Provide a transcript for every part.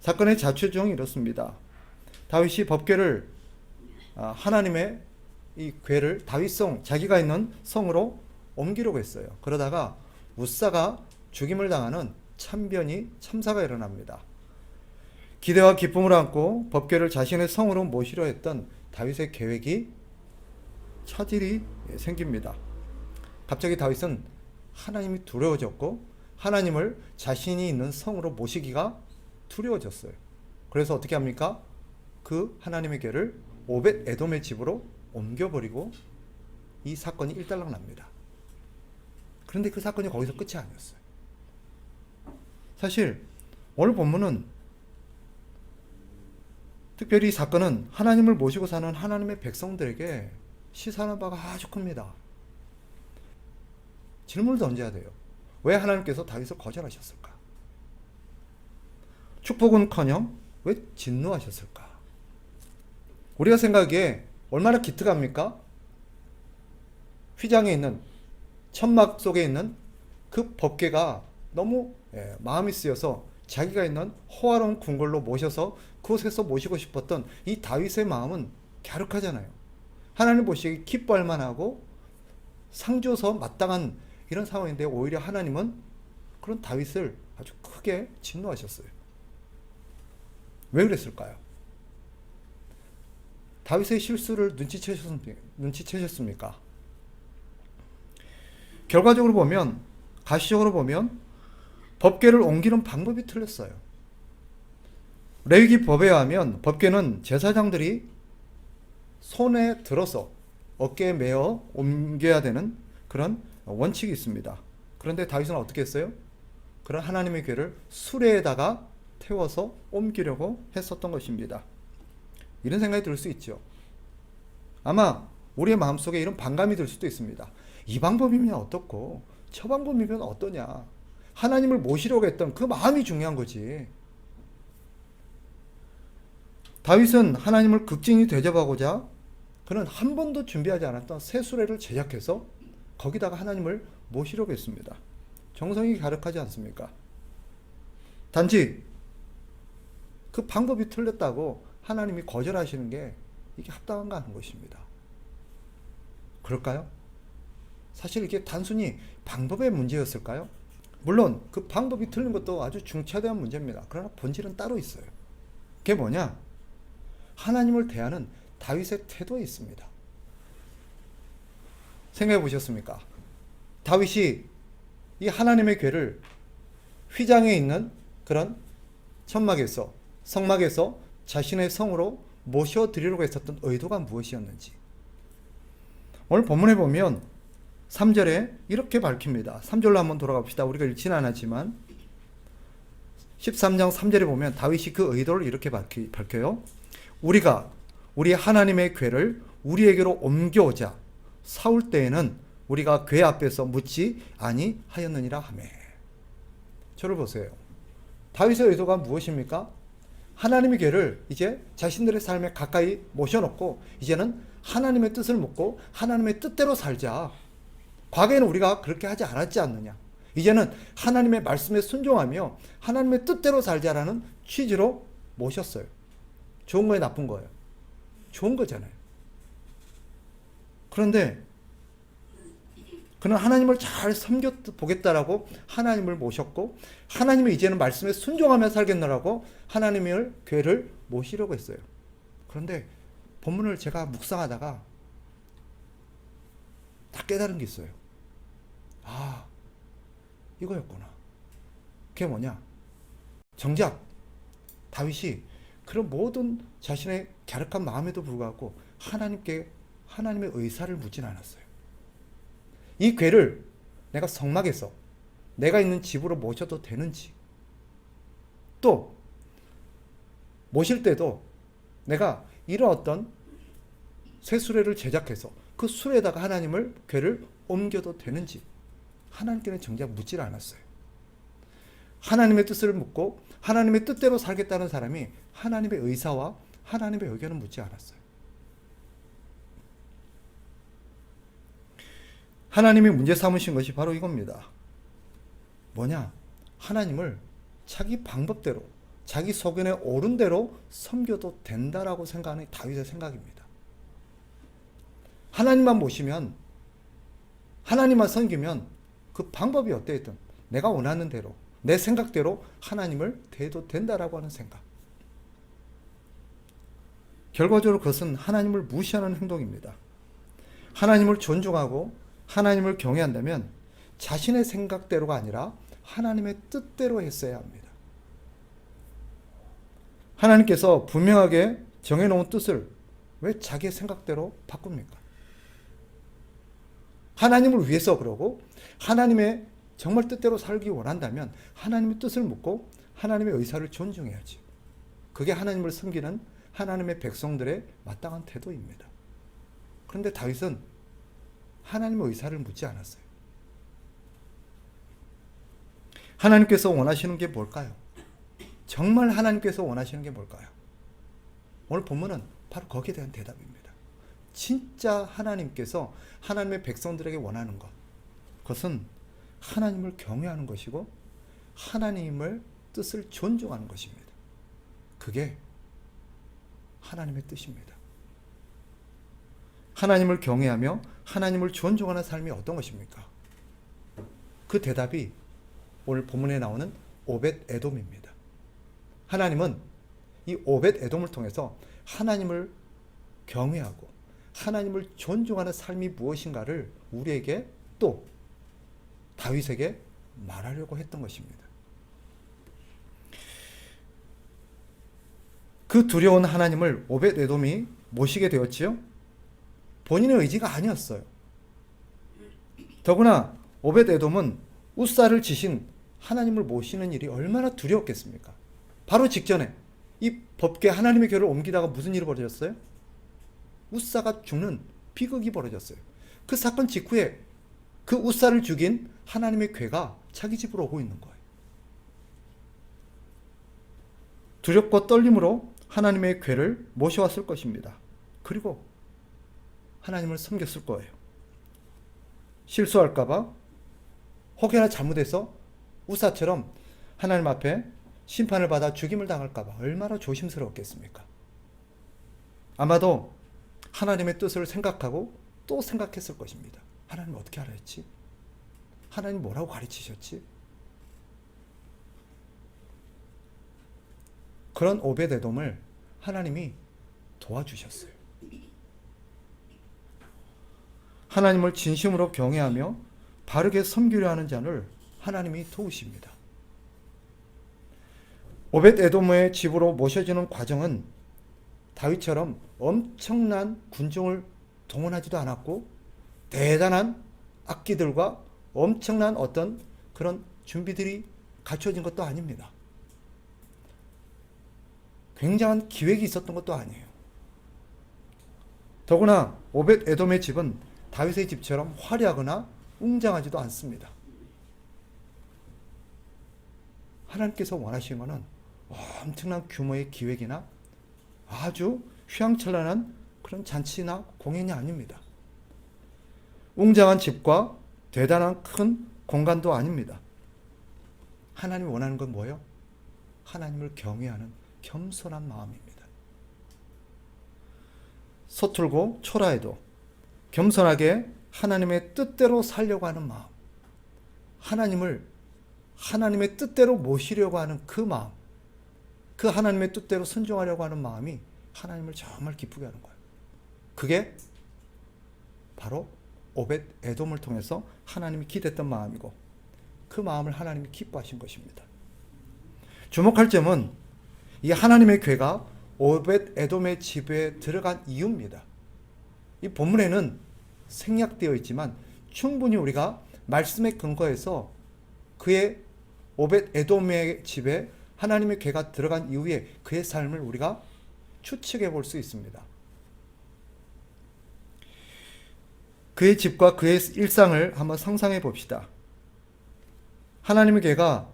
사건의 자초지종이 이렇습니다. 다윗이 법궤를 하나님의 이 궤를 다윗성 자기가 있는 성으로 옮기려고 했어요. 그러다가 우사가 죽임을 당하는 참사가 일어납니다. 기대와 기쁨을 안고 법궤를 자신의 성으로 모시려 했던 다윗의 계획이 차질이 생깁니다. 갑자기 다윗은 하나님이 두려워졌고 하나님을 자신이 있는 성으로 모시기가 두려워졌어요. 그래서 어떻게 합니까? 그 하나님의 궤를 오벳 에돔의 집으로 옮겨버리고 이 사건이 일단락 납니다. 그런데 그 사건이 거기서 끝이 아니었어요. 사실 오늘 본문은 특별히 이 사건은 하나님을 모시고 사는 하나님의 백성들에게 시사하는 바가 아주 큽니다. 질문을 던져야 돼요. 왜 하나님께서 다윗을 거절하셨을까? 축복은커녕 왜 진노하셨을까? 우리가 생각하기에 얼마나 기특합니까? 휘장에 있는 천막 속에 있는 그 법궤가 너무 마음이 쓰여서 자기가 있는 호화로운 궁궐로 모셔서 그곳에서 모시고 싶었던 이 다윗의 마음은 갸륵하잖아요. 하나님 보시기에 기뻐할 만하고 상조서 마땅한 이런 상황인데 오히려 하나님은 그런 다윗을 아주 크게 진노하셨어요. 왜 그랬을까요? 다윗의 실수를 눈치채셨습니까? 결과적으로 보면, 가시적으로 보면 법궤를 옮기는 방법이 틀렸어요. 레위기 법에 의하면 법궤는 제사장들이 손에 들어서 어깨에 메어 옮겨야 되는 그런 원칙이 있습니다. 그런데 다윗은 어떻게 했어요? 그런 하나님의 궤를 수레에다가 태워서 옮기려고 했었던 것입니다. 이런 생각이 들 수 있죠. 아마 우리의 마음속에 이런 반감이 들 수도 있습니다. 이 방법이면 어떻고 저 방법이면 어떠냐. 하나님을 모시려고 했던 그 마음이 중요한 거지. 다윗은 하나님을 극진히 대접하고자 그는 한 번도 준비하지 않았던 새 수레를 제작해서 거기다가 하나님을 모시려고 했습니다. 정성이 가득하지 않습니까? 단지 그 방법이 틀렸다고 하나님이 거절하시는 게 이게 합당한가 하는 것입니다. 그럴까요? 사실 이게 단순히 방법의 문제였을까요? 물론 그 방법이 틀린 것도 아주 중차대한 문제입니다. 그러나 본질은 따로 있어요. 그게 뭐냐? 하나님을 대하는 다윗의 태도에 있습니다. 생각해 보셨습니까? 다윗이 이 하나님의 궤를 휘장에 있는 그런 천막에서 성막에서 자신의 성으로 모셔드리려고 했었던 의도가 무엇이었는지 오늘 본문에 보면 3절에 이렇게 밝힙니다. 3절로 한번 돌아갑시다. 우리가 읽지는 않았지만 13장 3절에 보면 다윗이 그 의도를 이렇게 밝혀요. 우리가 우리 하나님의 궤를 우리에게로 옮겨오자 사울 때에는 우리가 궤 앞에서 묻지 아니하였느니라 하매. 저를 보세요. 다윗의 의도가 무엇입니까? 하나님의 궤를 이제 자신들의 삶에 가까이 모셔놓고 이제는 하나님의 뜻을 묻고 하나님의 뜻대로 살자. 과거에는 우리가 그렇게 하지 않았지 않느냐. 이제는 하나님의 말씀에 순종하며 하나님의 뜻대로 살자라는 취지로 모셨어요. 좋은 거예요, 나쁜 거예요? 좋은 거잖아요. 그런데 그는 하나님을 잘 섬겨보겠다라고 하나님을 모셨고 하나님이 이제는 말씀에 순종하며 살겠노라고 하나님의 궤를 모시려고 했어요. 그런데 본문을 제가 묵상하다가 다 깨달은 게 있어요. 아, 이거였구나. 그게 뭐냐? 정작 다윗이 그런 모든 자신의 갸륵한 마음에도 불구하고 하나님의 의사를 묻진 않았어요. 이 궤를 내가 성막에서 내가 있는 집으로 모셔도 되는지, 또 모실 때도 내가 이런 어떤 새 수레를 제작해서 그 수레에다가 하나님을 궤를 옮겨도 되는지 하나님께는 정작 묻질 않았어요. 하나님의 뜻을 묻고 하나님의 뜻대로 살겠다는 사람이 하나님의 의사와 하나님의 의견을 묻지 않았어요. 하나님이 문제 삼으신 것이 바로 이겁니다. 뭐냐? 하나님을 자기 방법대로 자기 소견에 옳은 대로 섬겨도 된다라고 생각하는 다윗의 생각입니다. 하나님만 모시면, 하나님만 섬기면 그 방법이 어때든 내가 원하는 대로, 내 생각대로 하나님을 대해도 된다라고 하는 생각. 결과적으로 그것은 하나님을 무시하는 행동입니다. 하나님을 존중하고 하나님을 경외한다면 자신의 생각대로가 아니라 하나님의 뜻대로 했어야 합니다. 하나님께서 분명하게 정해놓은 뜻을 왜 자기의 생각대로 바꿉니까? 하나님을 위해서 그러고 하나님의 정말 뜻대로 살기 원한다면 하나님의 뜻을 묻고 하나님의 의사를 존중해야지. 그게 하나님을 섬기는 하나님의 백성들의 마땅한 태도입니다. 그런데 다윗은 하나님의 의사를 묻지 않았어요. 하나님께서 원하시는 게 뭘까요? 정말 하나님께서 원하시는 게 뭘까요? 오늘 본문은 바로 거기에 대한 대답입니다. 진짜 하나님께서 하나님의 백성들에게 원하는 것, 그것은 하나님을 경외하는 것이고 하나님의 뜻을 존중하는 것입니다. 그게 하나님의 뜻입니다. 하나님을 경외하며 하나님을 존중하는 삶이 어떤 것입니까? 그 대답이 오늘 본문에 나오는 오벳 에돔입니다. 하나님은 이 오벳 에돔을 통해서 하나님을 경외하고 하나님을 존중하는 삶이 무엇인가를 우리에게 또 다윗에게 말하려고 했던 것입니다. 그 두려운 하나님을 오벳 에돔이 모시게 되었지요. 본인의 의지가 아니었어요. 더구나 오벳 에돔은 우사를 지신 하나님을 모시는 일이 얼마나 두려웠겠습니까? 바로 직전에 이 법궤 하나님의 궤를 옮기다가 무슨 일이 벌어졌어요? 우사가 죽는 비극이 벌어졌어요. 그 사건 직후에 그 우사를 죽인 하나님의 궤가 자기 집으로 오고 있는 거예요. 두렵고 떨림으로 하나님의 궤를 모셔왔을 것입니다. 그리고 하나님을 섬겼을 거예요. 실수할까봐 혹여나 잘못해서 우사처럼 하나님 앞에 심판을 받아 죽임을 당할까봐 얼마나 조심스러웠겠습니까? 아마도 하나님의 뜻을 생각하고 또 생각했을 것입니다. 하나님 어떻게 하라 했지? 하나님 뭐라고 가르치셨지? 그런 오벳 에돔을 하나님이 도와주셨어요. 하나님을 진심으로 경외하며 바르게 섬기려 하는 자를 하나님이 도우십니다. 오벳 에돔의 집으로 모셔지는 과정은 다윗처럼 엄청난 군중을 동원하지도 않았고 대단한 악기들과 엄청난 어떤 그런 준비들이 갖춰진 것도 아닙니다. 굉장한 기획이 있었던 것도 아니에요. 더구나 오벳 에돔의 집은 다윗의 집처럼 화려하거나 웅장하지도 않습니다. 하나님께서 원하시는 것은 엄청난 규모의 기획이나 아주 휘황찬란한 그런 잔치나 공연이 아닙니다. 웅장한 집과 대단한 큰 공간도 아닙니다. 하나님이 원하는 건 뭐예요? 하나님을 경외하는 겸손한 마음입니다. 서툴고 초라해도 겸손하게 하나님의 뜻대로 살려고 하는 마음, 하나님의 뜻대로 모시려고 하는 그 마음, 그 하나님의 뜻대로 순종하려고 하는 마음이 하나님을 정말 기쁘게 하는 거예요. 그게 바로 오벳 에돔을 통해서 하나님이 기대했던 마음이고 그 마음을 하나님이 기뻐하신 것입니다. 주목할 점은 이 하나님의 궤가 오벳 에돔의 집에 들어간 이유입니다. 이 본문에는 생략되어 있지만 충분히 우리가 말씀에 근거해서 그의 오벳 에돔의 집에 하나님의 궤가 들어간 이후에 그의 삶을 우리가 추측해 볼 수 있습니다. 그의 집과 그의 일상을 한번 상상해 봅시다. 하나님의 궤가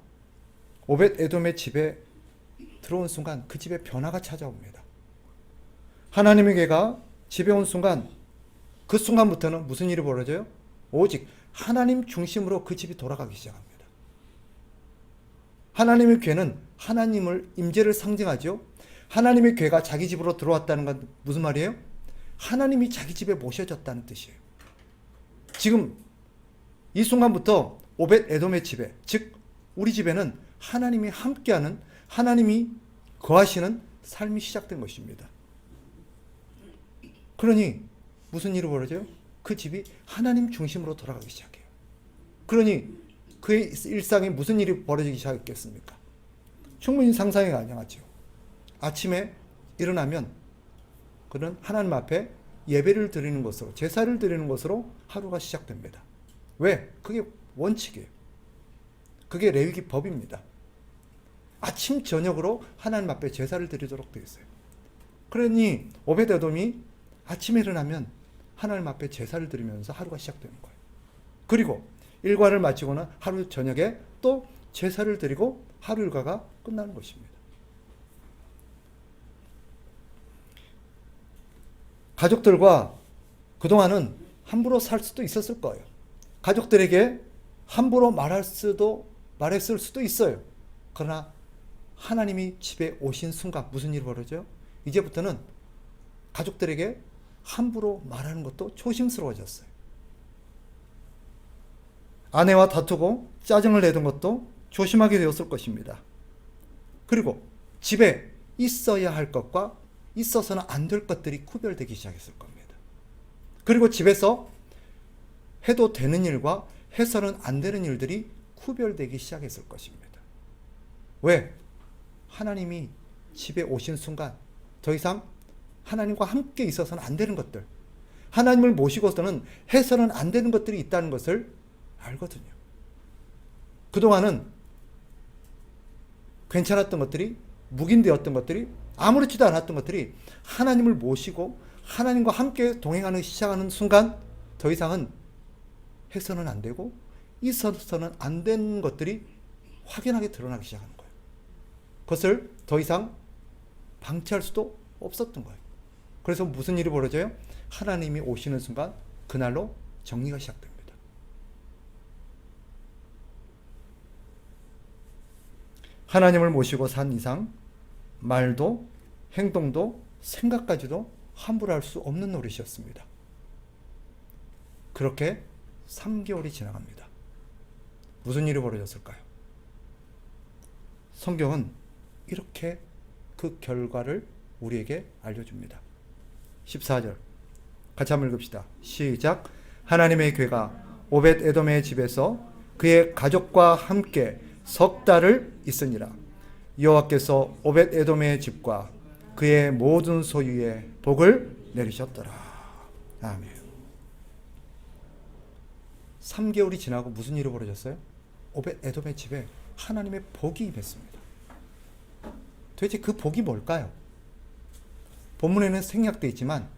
오벳 에돔의 집에 들어온 순간 그 집에 변화가 찾아옵니다. 하나님의 궤가 집에 온 순간 그 순간부터는 무슨 일이 벌어져요? 오직 하나님 중심으로 그 집이 돌아가기 시작합니다. 하나님의 괴는 하나님을 임재를 상징하죠. 하나님의 괴가 자기 집으로 들어왔다는 건 무슨 말이에요? 하나님이 자기 집에 모셔졌다는 뜻이에요. 지금 이 순간부터 오벳 에돔의 집에, 즉 우리 집에는 하나님이 함께하는, 하나님이 거하시는 삶이 시작된 것입니다. 그러니 무슨 일이 벌어져요? 그 집이 하나님 중심으로 돌아가기 시작해요. 그러니 그의 일상에 무슨 일이 벌어지기 시작했겠습니까? 충분히 상상이 가능하죠. 아침에 일어나면 그는 하나님 앞에 예배를 드리는 것으로, 제사를 드리는 것으로 하루가 시작됩니다. 왜? 그게 원칙이에요. 그게 레위기 법입니다. 아침 저녁으로 하나님 앞에 제사를 드리도록 되어 있어요. 그러니 오벳 에돔이 아침에 일어나면 하나님 앞에 제사를 드리면서 하루가 시작되는 거예요. 그리고 일과를 마치고는 하루 저녁에 또 제사를 드리고 하루 일과가 끝나는 것입니다. 가족들과 그동안은 함부로 살 수도 있었을 거예요. 가족들에게 함부로 말했을 수도 있어요. 그러나 하나님이 집에 오신 순간 무슨 일이 벌어져요? 이제부터는 가족들에게 함부로 말하는 것도 조심스러워졌어요. 아내와 다투고 짜증을 내던 것도 조심하게 되었을 것입니다. 그리고 집에 있어야 할 것과 있어서는 안 될 것들이 구별되기 시작했을 겁니다. 그리고 집에서 해도 되는 일과 해서는 안 되는 일들이 구별되기 시작했을 것입니다. 왜? 하나님이 집에 오신 순간 더 이상 하나님과 함께 있어서는 안 되는 것들, 하나님을 모시고서는 해서는 안 되는 것들이 있다는 것을 알거든요. 그동안은 괜찮았던 것들이, 묵인되었던 것들이, 아무렇지도 않았던 것들이 하나님을 모시고 하나님과 함께 동행하는 시작하는 순간 더 이상은 해서는 안 되고 있어서는 안 되는 것들이 확연하게 드러나기 시작하는 거예요. 그것을 더 이상 방치할 수도 없었던 거예요. 그래서 무슨 일이 벌어져요? 하나님이 오시는 순간 그날로 정리가 시작됩니다. 하나님을 모시고 산 이상 말도 행동도 생각까지도 함부로 할 수 없는 노릇이었습니다. 그렇게 3개월이 지나갑니다. 무슨 일이 벌어졌을까요? 성경은 이렇게 그 결과를 우리에게 알려줍니다. 14절 같이 한번 읽읍시다. 시작. 하나님의 괴가 오벳 에돔의 집에서 그의 가족과 함께 석 달을 있으니라. 여호와께서 오벳 에돔의 집과 그의 모든 소유에 복을 내리셨더라. 아멘. 3개월이 지나고 무슨 일이 벌어졌어요? 오벳 에돔의 집에 하나님의 복이 임했습니다. 도대체 그 복이 뭘까요? 본문에는 생략되어 있지만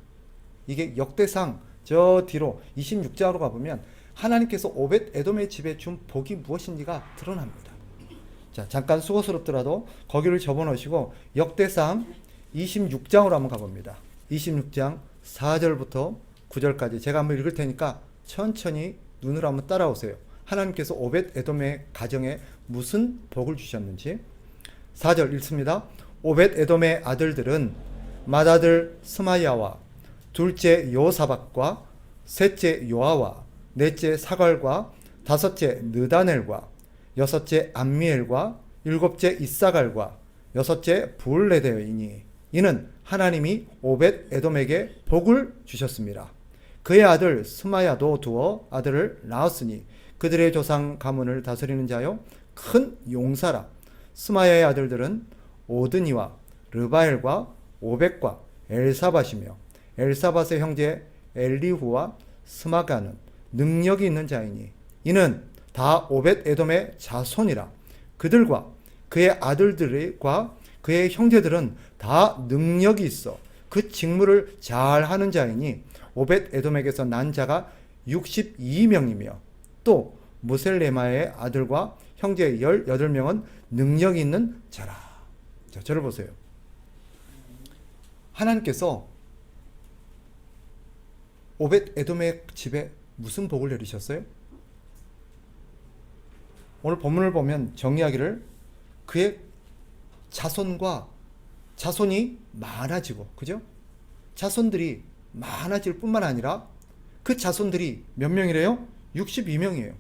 이게 역대상 저 뒤로 26장으로 가보면 하나님께서 오벳 에돔의 집에 준 복이 무엇인지가 드러납니다. 자, 잠깐 수고스럽더라도 거기를 접어놓으시고 역대상 26장으로 한번 가봅니다. 26장 4절부터 9절까지 제가 한번 읽을 테니까 천천히 눈으로 한번 따라오세요. 하나님께서 오벳 에돔의 가정에 무슨 복을 주셨는지. 4절 읽습니다. 오벳 에돔의 아들들은 맏아들 스마야와 둘째 요사박과 셋째 요아와 넷째 사갈과 다섯째 느다넬과 여섯째 암미엘과 일곱째 이사갈과 여섯째 불레데이니 이는 하나님이 오벳 에돔에게 복을 주셨습니다. 그의 아들 스마야도 두어 아들을 낳았으니 그들의 조상 가문을 다스리는 자요 큰 용사라. 스마야의 아들들은 오드니와 르바엘과 오벳과 엘사밧이며 엘사밧의 형제 엘리후와 스마가는 능력이 있는 자이니 이는 다 오벳 에돔의 자손이라. 그들과 그의 아들들과 그의 형제들은 다 능력이 있어 그 직무를 잘 하는 자이니 오벳 에돔에게서 난 자가 62명이며 또 무셀레마의 아들과 형제 18명은 능력이 있는 자라. 자, 저를 보세요. 하나님께서 오벳 에돔의 집에 무슨 복을 내리셨어요? 오늘 본문을 보면 정리하기를 그의 자손이 많아지고, 그죠? 자손들이 많아질 뿐만 아니라 그 자손들이 몇 명이래요? 62명이에요.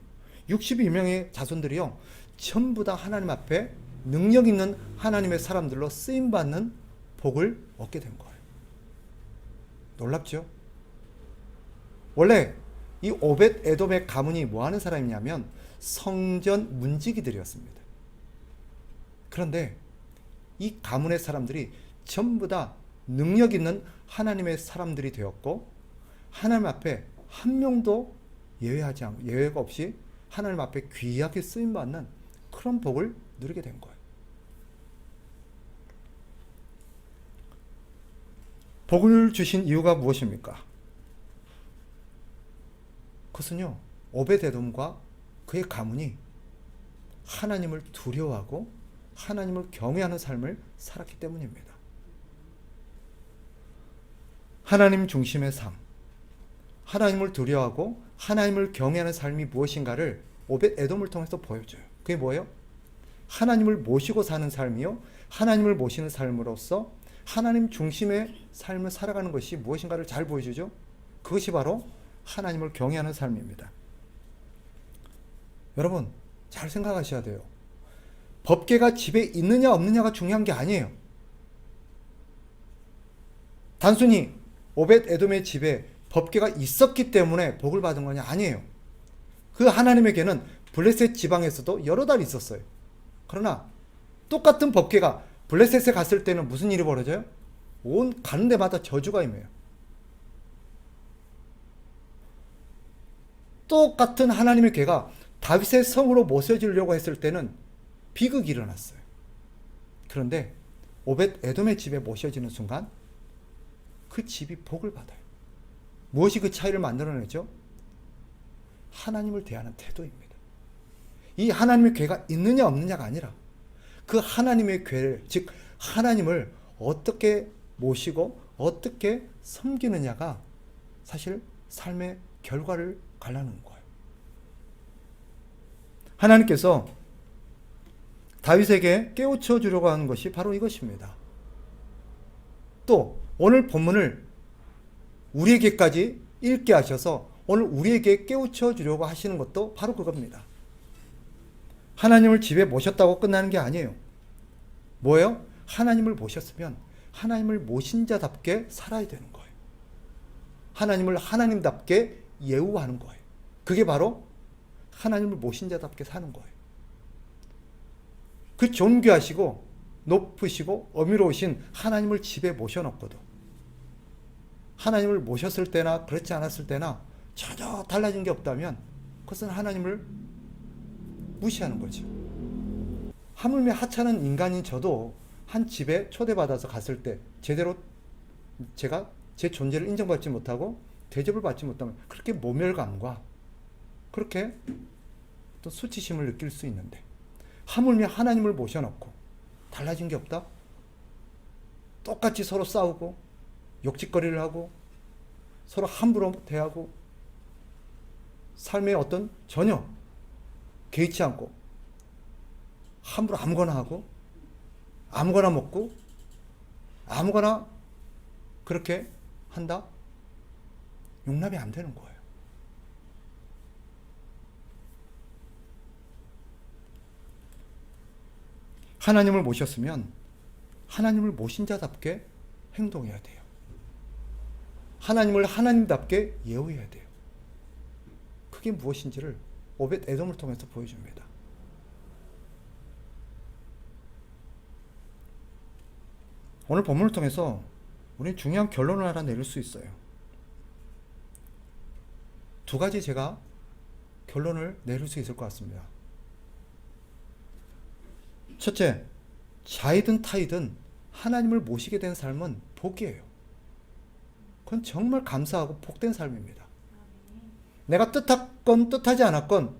62명의 자손들이요, 전부 다 하나님 앞에 능력 있는 하나님의 사람들로 쓰임받는 복을 얻게 된 거예요. 놀랍죠? 원래 이 오벳 에돔의 가문이 뭐 하는 사람이냐면 성전 문지기들이었습니다. 그런데 이 가문의 사람들이 전부 다 능력 있는 하나님의 사람들이 되었고, 하나님 앞에 한 명도 예외가 없이 하나님 앞에 귀하게 쓰임받는 그런 복을 누리게 된 거예요. 복을 주신 이유가 무엇입니까? 그것은요, 오벳에돔과 그의 가문이 하나님을 두려워하고 하나님을 경외하는 삶을 살았기 때문입니다. 하나님 중심의 삶, 하나님을 두려워하고 하나님을 경외하는 삶이 무엇인가를 오벳에돔을 통해서 보여줘요. 그게 뭐예요? 하나님을 모시고 사는 삶이요, 하나님을 모시는 삶으로서 하나님 중심의 삶을 살아가는 것이 무엇인가를 잘 보여주죠. 그것이 바로 하나님을 경외하는 삶입니다. 여러분, 잘 생각하셔야 돼요. 법궤가 집에 있느냐 없느냐가 중요한 게 아니에요. 단순히 오벳에돔의 집에 법궤가 있었기 때문에 복을 받은 거냐? 아니에요. 그 하나님에게는 블레셋 지방에서도 여러 달 있었어요. 그러나 똑같은 법궤가 블레셋에 갔을 때는 무슨 일이 벌어져요? 온 가는 데마다 저주가 임해요. 똑같은 하나님의 궤가 다윗의 성으로 모셔지려고 했을 때는 비극이 일어났어요. 그런데 오벳에돔의 집에 모셔지는 순간 그 집이 복을 받아요. 무엇이 그 차이를 만들어내죠? 하나님을 대하는 태도입니다. 이 하나님의 궤가 있느냐 없느냐가 아니라 그 하나님의 궤를, 즉 하나님을 어떻게 모시고 어떻게 섬기느냐가 사실 삶의 결과를 갈라놓는 거예요. 하나님께서 다윗에게 깨우쳐 주려고 하는 것이 바로 이것입니다. 또 오늘 본문을 우리에게까지 읽게 하셔서 오늘 우리에게 깨우쳐 주려고 하시는 것도 바로 그겁니다. 하나님을 집에 모셨다고 끝나는 게 아니에요. 뭐예요? 하나님을 모셨으면 하나님을 모신 자답게 살아야 되는 거예요. 하나님을 하나님답게 예우하는 거예요. 그게 바로 하나님을 모신 자답게 사는 거예요. 그 존귀하시고 높으시고 어미로우신 하나님을 집에 모셔놓고도 하나님을 모셨을 때나 그렇지 않았을 때나 전혀 달라진 게 없다면 그것은 하나님을 무시하는 거죠. 하물며 하찮은 인간인 저도 한 집에 초대받아서 갔을 때 제대로 제가 제 존재를 인정받지 못하고 대접을 받지 못하면 그렇게 모멸감과 그렇게 또 수치심을 느낄 수 있는데, 하물며 하나님을 모셔놓고 달라진 게 없다? 똑같이 서로 싸우고 욕짓거리를 하고 서로 함부로 대하고 삶의 어떤 전혀 개의치 않고 함부로 아무거나 하고 아무거나 먹고 아무거나 그렇게 한다? 용납이 안 되는 거예요. 하나님을 모셨으면 하나님을 모신 자답게 행동해야 돼요. 하나님을 하나님답게 예우해야 돼요. 그게 무엇인지를 오벳에돔을 통해서 보여줍니다. 오늘 본문을 통해서 우리는 중요한 결론을 하나 내릴 수 있어요. 두 가지 제가 결론을 내릴 수 있을 것 같습니다. 첫째, 자이든 타이든 하나님을 모시게 된 삶은 복이에요. 그건 정말 감사하고 복된 삶입니다. 내가 뜻했건 뜻하지 않았건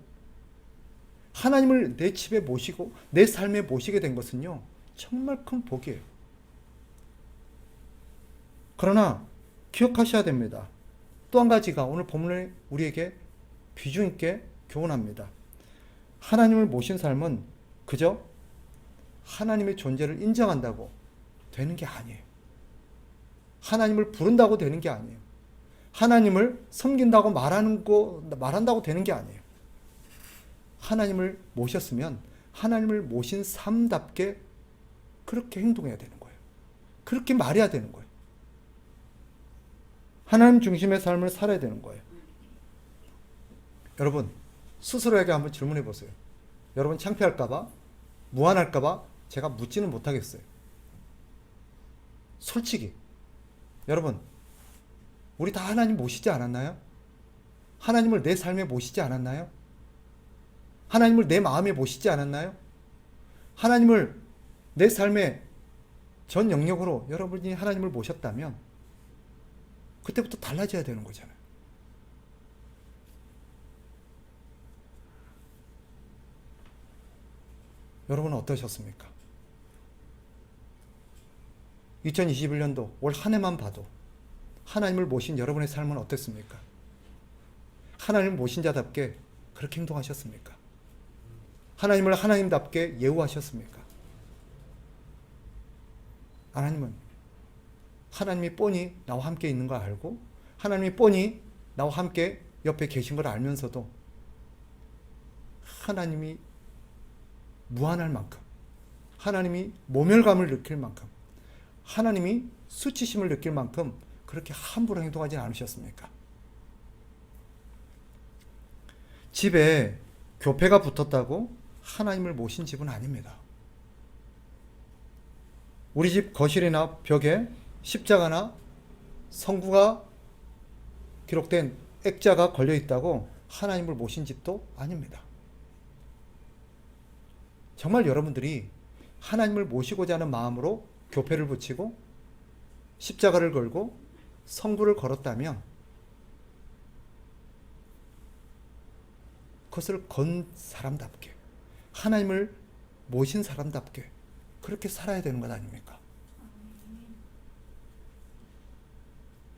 하나님을 내 집에 모시고 내 삶에 모시게 된 것은요, 정말 큰 복이에요. 그러나 기억하셔야 됩니다. 또 한 가지가 오늘 본문에 우리에게 비중 있게 교훈합니다. 하나님을 모신 삶은 그저 하나님의 존재를 인정한다고 되는 게 아니에요. 하나님을 부른다고 되는 게 아니에요. 하나님을 섬긴다고 말한다고 되는 게 아니에요. 하나님을 모셨으면 하나님을 모신 삶답게 그렇게 행동해야 되는 거예요. 그렇게 말해야 되는 거예요. 하나님 중심의 삶을 살아야 되는 거예요. 여러분, 스스로에게 한번 질문해 보세요. 여러분 창피할까봐, 무안할까봐 제가 묻지는 못하겠어요. 솔직히 여러분, 우리 다 하나님 모시지 않았나요? 하나님을 내 삶에 모시지 않았나요? 하나님을 내 마음에 모시지 않았나요? 하나님을 내 삶의 전 영역으로 여러분이 하나님을 모셨다면 그때부터 달라져야 되는 거잖아요. 여러분은 어떠셨습니까? 2021년도 올 한 해만 봐도 하나님을 모신 여러분의 삶은 어땠습니까? 하나님을 모신 자답게 그렇게 행동하셨습니까? 하나님을 하나님답게 예우하셨습니까? 하나님은 하나님이 뻔히 나와 함께 있는 걸 알고 하나님이 뻔히 나와 함께 옆에 계신 걸 알면서도 하나님이 무한할 만큼, 하나님이 모멸감을 느낄 만큼, 하나님이 수치심을 느낄 만큼 그렇게 함부로 행동하지 않으셨습니까? 집에 교패가 붙었다고 하나님을 모신 집은 아닙니다. 우리 집 거실이나 벽에 십자가나 성구가 기록된 액자가 걸려 있다고 하나님을 모신 집도 아닙니다. 정말 여러분들이 하나님을 모시고자 하는 마음으로 교패를 붙이고 십자가를 걸고 성구를 걸었다면 그것을 건 사람답게, 하나님을 모신 사람답게 그렇게 살아야 되는 것 아닙니까?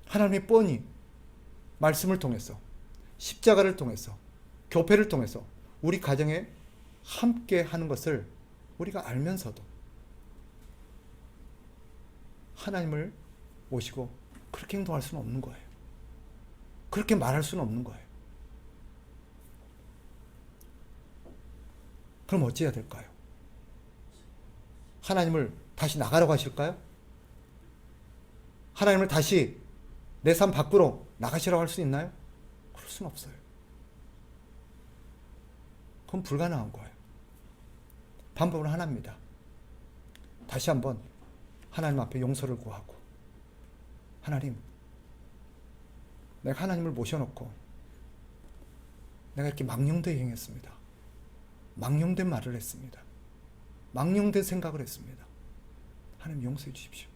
하나님이 뻔히 말씀을 통해서, 십자가를 통해서, 교패를 통해서 우리 가정에 함께 하는 것을 우리가 알면서도 하나님을 모시고 그렇게 행동할 수는 없는 거예요. 그렇게 말할 수는 없는 거예요. 그럼 어찌해야 될까요? 하나님을 다시 나가라고 하실까요? 하나님을 다시 내 삶 밖으로 나가시라고 할 수 있나요? 그럴 수는 없어요. 그건 불가능한 거예요. 방법은 하나입니다. 다시 한번 하나님 앞에 용서를 구하고, 하나님, 내가 하나님을 모셔놓고 내가 이렇게 망령되게 행했습니다. 망령된 말을 했습니다. 망령된 생각을 했습니다. 하나님 용서해 주십시오.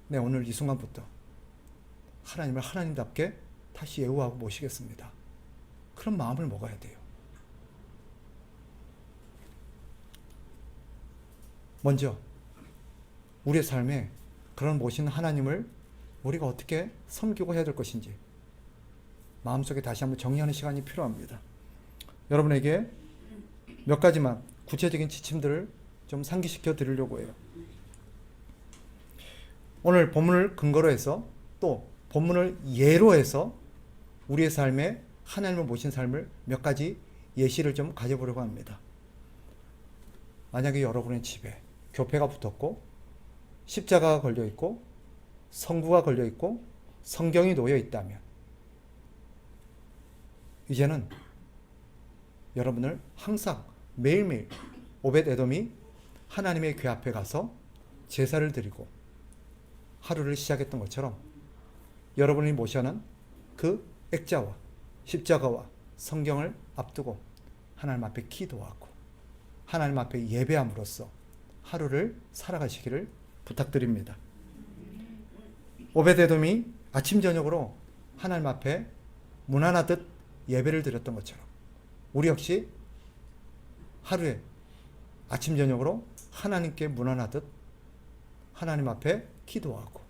네, 오늘 이 순간부터 하나님을 하나님답게 다시 예우하고 모시겠습니다. 그런 마음을 먹어야 돼요. 먼저 우리의 삶에 그런 모신 하나님을 우리가 어떻게 섬기고 해야 될 것인지 마음속에 다시 한번 정리하는 시간이 필요합니다. 여러분에게 몇 가지만 구체적인 지침들을 좀 상기시켜 드리려고 해요. 오늘 본문을 근거로 해서 또 본문을 예로 해서 우리의 삶에 하나님을 모신 삶을 몇 가지 예시를 좀 가져보려고 합니다. 만약에 여러분의 집에 교패가 붙었고 십자가가 걸려 있고 성구가 걸려 있고 성경이 놓여 있다면 이제는 여러분을 항상 매일매일 오벳 에돔이 하나님의 궤 앞에 가서 제사를 드리고 하루를 시작했던 것처럼 여러분이 모셔는 그 액자와 십자가와 성경을 앞두고 하나님 앞에 기도하고 하나님 앞에 예배함으로써 하루를 살아가시기를 부탁드립니다. 오벳 에돔이 아침 저녁으로 하나님 앞에 문안하듯 예배를 드렸던 것처럼 우리 역시 하루에 아침 저녁으로 하나님께 문안하듯 하나님 앞에 기도하고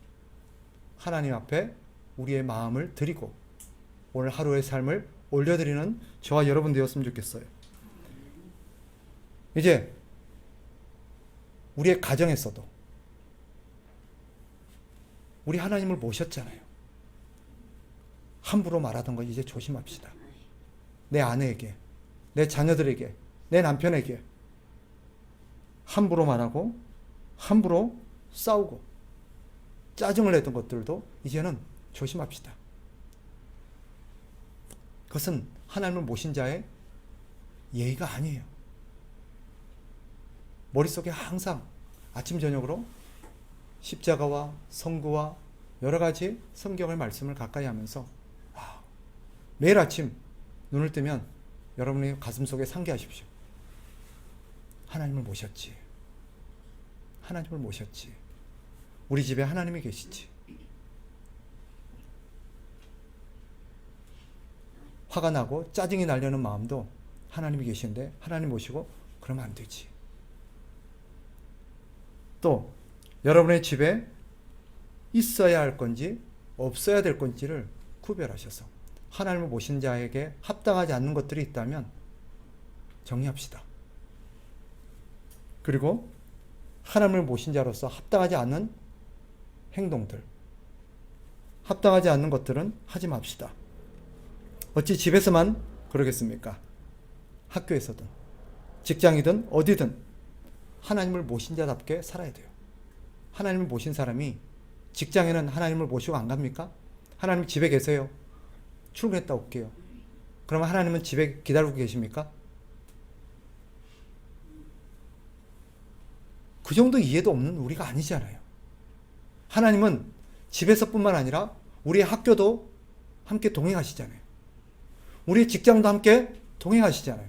하나님 앞에 우리의 마음을 드리고 오늘 하루의 삶을 올려드리는 저와 여러분 되었으면 좋겠어요. 이제 우리의 가정에서도 우리 하나님을 모셨잖아요. 함부로 말하던 거 이제 조심합시다. 내 아내에게, 내 자녀들에게, 내 남편에게 함부로 말하고 함부로 싸우고 짜증을 내던 것들도 이제는 조심합시다. 그것은 하나님을 모신 자의 예의가 아니에요. 머릿속에 항상 아침 저녁으로 십자가와 성구와 여러 가지 성경의 말씀을 가까이 하면서 매일 아침 눈을 뜨면 여러분의 가슴속에 상기하십시오. 하나님을 모셨지. 하나님을 모셨지. 우리 집에 하나님이 계시지. 화가 나고 짜증이 나려는 마음도 하나님이 계신데 하나님 모시고 그러면 안 되지. 또 여러분의 집에 있어야 할 건지 없어야 될 건지를 구별하셔서 하나님을 모신 자에게 합당하지 않는 것들이 있다면 정리합시다. 그리고 하나님을 모신 자로서 합당하지 않는 행동들, 합당하지 않는 것들은 하지 맙시다. 어찌 집에서만 그러겠습니까? 학교에서든 직장이든 어디든 하나님을 모신 자답게 살아야 돼요. 하나님을 모신 사람이 직장에는 하나님을 모시고 안 갑니까? 하나님 집에 계세요. 출근했다 올게요. 그러면 하나님은 집에 기다리고 계십니까? 그 정도 이해도 없는 우리가 아니잖아요. 하나님은 집에서뿐만 아니라 우리의 학교도 함께 동행하시잖아요. 우리의 직장도 함께 동행하시잖아요.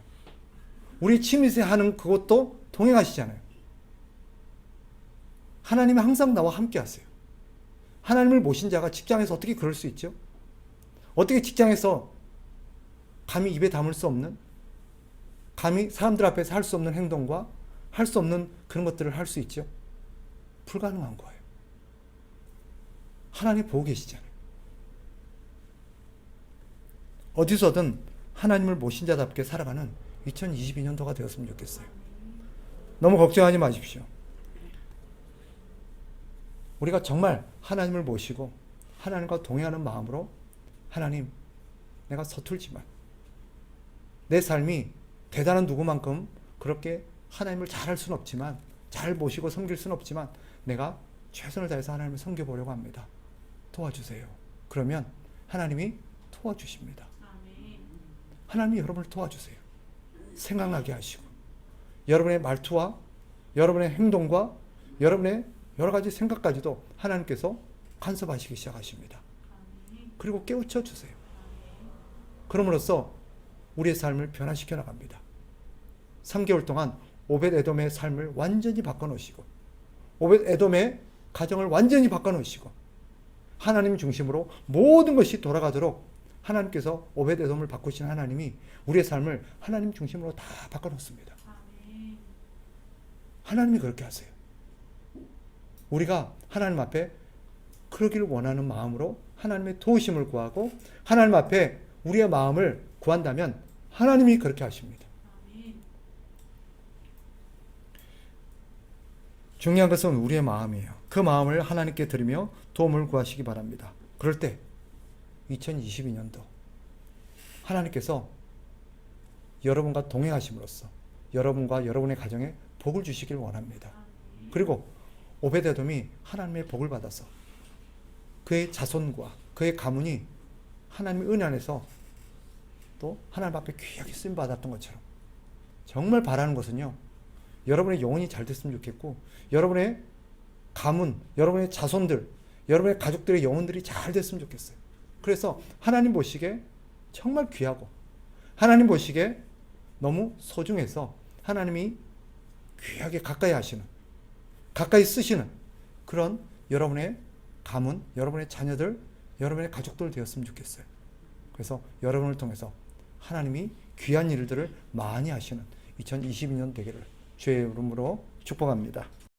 우리 취미생 하는 그것도 동행하시잖아요. 하나님이 항상 나와 함께 하세요. 하나님을 모신 자가 직장에서 어떻게 그럴 수 있죠? 어떻게 직장에서 감히 입에 담을 수 없는, 감히 사람들 앞에서 할 수 없는 행동과 할 수 없는 그런 것들을 할 수 있죠? 불가능한 거예요. 하나님 보고 계시잖아요. 어디서든 하나님을 모신 자답게 살아가는 2022년도가 되었으면 좋겠어요. 너무 걱정하지 마십시오. 우리가 정말 하나님을 모시고 하나님과 동행하는 마음으로 하나님, 내가 서툴지만 내 삶이 대단한 누구만큼 그렇게 하나님을 잘할 수는 없지만, 잘 모시고 섬길 수는 없지만 내가 최선을 다해서 하나님을 섬겨보려고 합니다. 도와주세요. 그러면 하나님이 도와주십니다. 하나님이 여러분을 도와주세요. 생각나게 하시고 여러분의 말투와 여러분의 행동과 여러분의 여러 가지 생각까지도 하나님께서 간섭하시기 시작하십니다. 그리고 깨우쳐 주세요. 그럼으로써 우리의 삶을 변화시켜 나갑니다. 3개월 동안 오벳 에돔의 삶을 완전히 바꿔놓으시고 오벳 에돔의 가정을 완전히 바꿔놓으시고 하나님 중심으로 모든 것이 돌아가도록 하나님께서 오벳 에돔을 바꾸신 하나님이 우리의 삶을 하나님 중심으로 다 바꿔놓습니다. 하나님이 그렇게 하세요. 우리가 하나님 앞에 그러기를 원하는 마음으로 하나님의 도우심을 구하고 하나님 앞에 우리의 마음을 구한다면 하나님이 그렇게 하십니다. 중요한 것은 우리의 마음이에요. 그 마음을 하나님께 드리며 도움을 구하시기 바랍니다. 그럴 때 2022년도 하나님께서 여러분과 동행하심으로써 여러분과 여러분의 가정에 복을 주시길 원합니다. 그리고 오벳 에돔이 하나님의 복을 받아서 그의 자손과 그의 가문이 하나님의 은혜 안에서 또 하나님 앞에 귀하게 쓰임 받았던 것처럼 정말 바라는 것은요, 여러분의 영혼이 잘 됐으면 좋겠고 여러분의 가문, 여러분의 자손들, 여러분의 가족들의 영혼들이 잘 됐으면 좋겠어요. 그래서 하나님 보시기에 정말 귀하고 하나님 보시기에 너무 소중해서 하나님이 귀하게 가까이 하시는, 가까이 쓰시는 그런 여러분의 가문, 여러분의 자녀들, 여러분의 가족들 되었으면 좋겠어요. 그래서 여러분을 통해서 하나님이 귀한 일들을 많이 하시는 2022년 되기를 주의 이름으로 축복합니다.